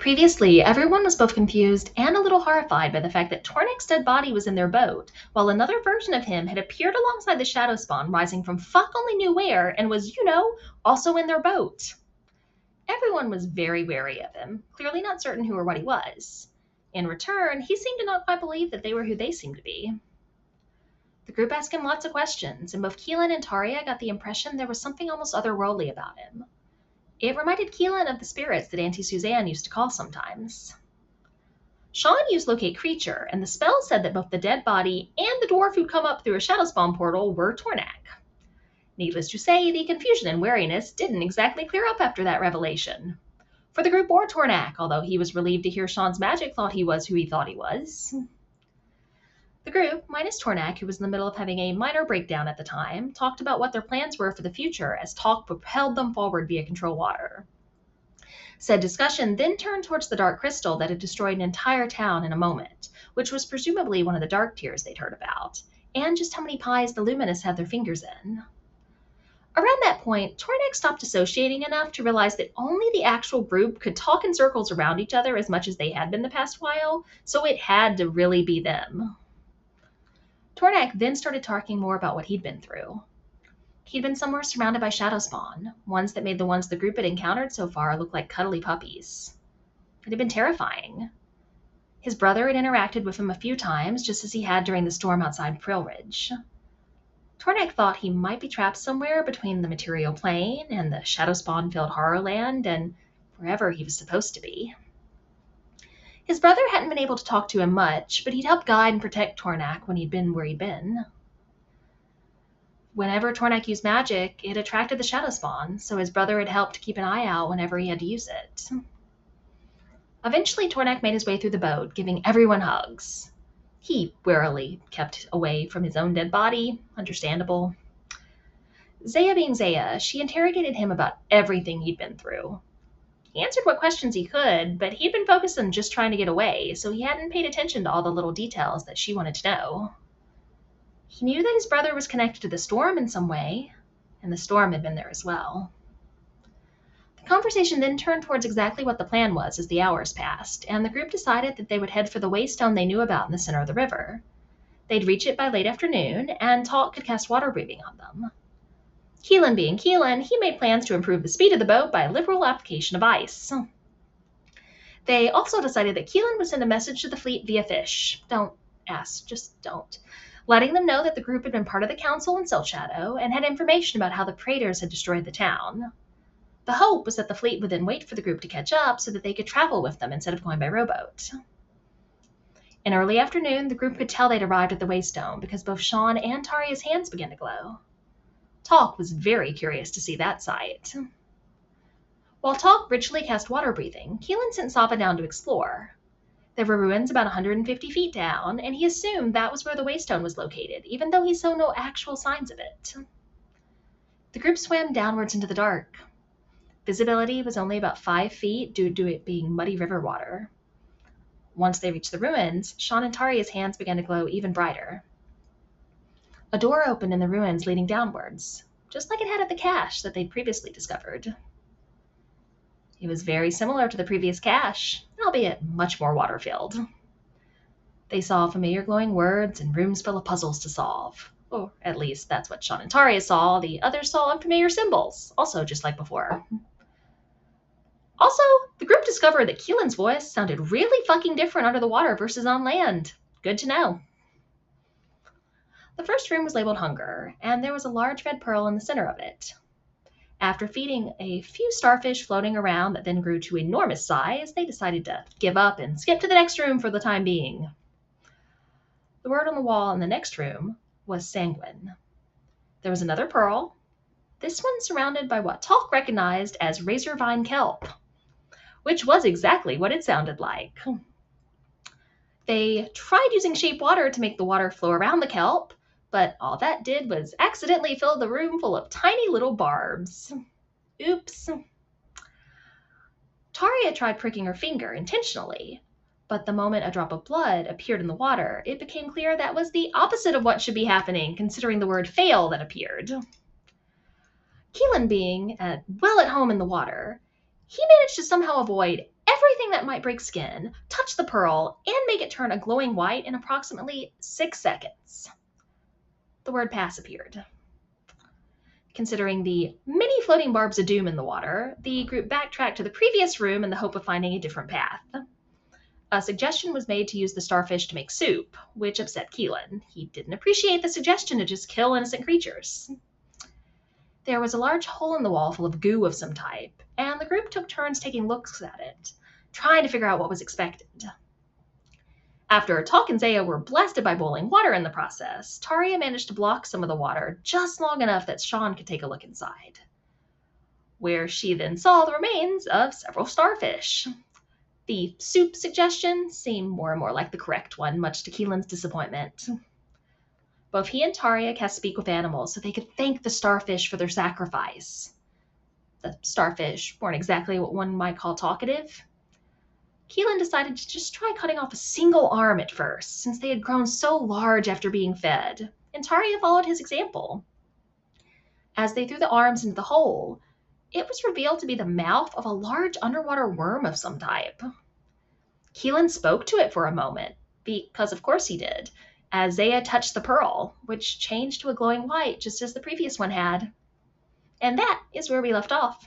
Previously, everyone was both confused and a little horrified by the fact that Tornek's dead body was in their boat, while another version of him had appeared alongside the Shadow Spawn rising from fuck only knew where and was, also in their boat. Everyone was very wary of him, clearly not certain who or what he was. In return, he seemed to not quite believe that they were who they seemed to be. The group asked him lots of questions, and both Keelan and Taria got the impression there was something almost otherworldly about him. It reminded Keelan of the spirits that Auntie Suzanne used to call sometimes. Sean used Locate Creature, and the spell said that both the dead body and the dwarf who'd come up through a Shadow Spawn portal were Tornak. Needless to say, the confusion and wariness didn't exactly clear up after that revelation. For the group bore Tornak, although he was relieved to hear Sean's magic thought he was who he thought he was. The group, minus Tornak, who was in the middle of having a minor breakdown at the time, talked about what their plans were for the future as talk propelled them forward via control water. Said discussion then turned towards the dark crystal that had destroyed an entire town in a moment, which was presumably one of the dark tears they'd heard about, and just how many pies the Luminous had their fingers in. Around that point, Tornak stopped associating enough to realize that only the actual group could talk in circles around each other as much as they had been the past while, so it had to really be them. Tornak then started talking more about what he'd been through. He'd been somewhere surrounded by Shadow Spawn, ones that made the ones the group had encountered so far look like cuddly puppies. It had been terrifying. His brother had interacted with him a few times, just as he had during the storm outside Prill Ridge. Tornak thought he might be trapped somewhere between the material plane and the Shadow Spawn-filled Horrorland and wherever he was supposed to be. His brother hadn't been able to talk to him much, but he'd helped guide and protect Tornak when he'd been where he'd been. Whenever Tornak used magic, it attracted the Shadow Spawn, so his brother had helped keep an eye out whenever he had to use it. Eventually, Tornak made his way through the boat, giving everyone hugs. He warily kept away from his own dead body, understandable. Zaya being Zaya, she interrogated him about everything he'd been through. He answered what questions he could, but he'd been focused on just trying to get away, so he hadn't paid attention to all the little details that she wanted to know. He knew that his brother was connected to the storm in some way, and the storm had been there as well. The conversation then turned towards exactly what the plan was as the hours passed, and the group decided that they would head for the waystone they knew about in the center of the river. They'd reach it by late afternoon, and Talk could cast water breathing on them. Keelan being Keelan, he made plans to improve the speed of the boat by a liberal application of ice. They also decided that Keelan would send a message to the fleet via fish. Don't ask, just don't. Letting them know that the group had been part of the council in Silk Shadow and had information about how the Praetors had destroyed the town. The hope was that the fleet would then wait for the group to catch up so that they could travel with them instead of going by rowboat. In early afternoon, the group could tell they'd arrived at the waystone because both Sean and Taria's hands began to glow. Talk was very curious to see that sight. While Talk ritually cast water breathing, Keelan sent Saba down to explore. There were ruins about 150 feet down, and he assumed that was where the waystone was located, even though he saw no actual signs of it. The group swam downwards into the dark. Visibility was only about 5 feet due to it being muddy river water. Once they reached the ruins, Sean and Taria's hands began to glow even brighter. A door opened in the ruins leading downwards, just like it had at the cache that they'd previously discovered. It was very similar to the previous cache, albeit much more water-filled. They saw familiar glowing words and rooms full of puzzles to solve. Or at least that's what Sean and Taria saw. The others saw unfamiliar symbols, also just like before. Also, the group discovered that Keelan's voice sounded really fucking different under the water versus on land. Good to know. The first room was labeled Hunger, and there was a large red pearl in the center of it. After feeding a few starfish floating around that then grew to enormous size, they decided to give up and skip to the next room for the time being. The word on the wall in the next room was Sanguine. There was another pearl, this one surrounded by what Talk recognized as razor-vine kelp, which was exactly what it sounded like. They tried using shape water to make the water flow around the kelp, but all that did was accidentally fill the room full of tiny little barbs. Oops. Taria tried pricking her finger intentionally, but the moment a drop of blood appeared in the water, it became clear that was the opposite of what should be happening, considering the word fail that appeared. Keelan being well at home in the water, he managed to somehow avoid everything that might break skin, touch the pearl, and make it turn a glowing white in approximately 6 seconds. The word pass appeared. Considering the many floating barbs of doom in the water, the group backtracked to the previous room in the hope of finding a different path. A suggestion was made to use the starfish to make soup, which upset Keelan. He didn't appreciate the suggestion to just kill innocent creatures. There was a large hole in the wall full of goo of some type, and the group took turns taking looks at it, trying to figure out what was expected. After Talk and Zaya were blasted by boiling water in the process, Taria managed to block some of the water just long enough that Sean could take a look inside, where she then saw the remains of several starfish. The soup suggestion seemed more and more like the correct one, much to Keelan's disappointment. Both he and Taria cast Speak with Animals so they could thank the starfish for their sacrifice. The starfish weren't exactly what one might call talkative. Keelan decided to just try cutting off a single arm at first, since they had grown so large after being fed, and Taria followed his example. As they threw the arms into the hole, it was revealed to be the mouth of a large underwater worm of some type. Keelan spoke to it for a moment, because of course he did, as Zaya touched the pearl, which changed to a glowing white just as the previous one had. And that is where we left off.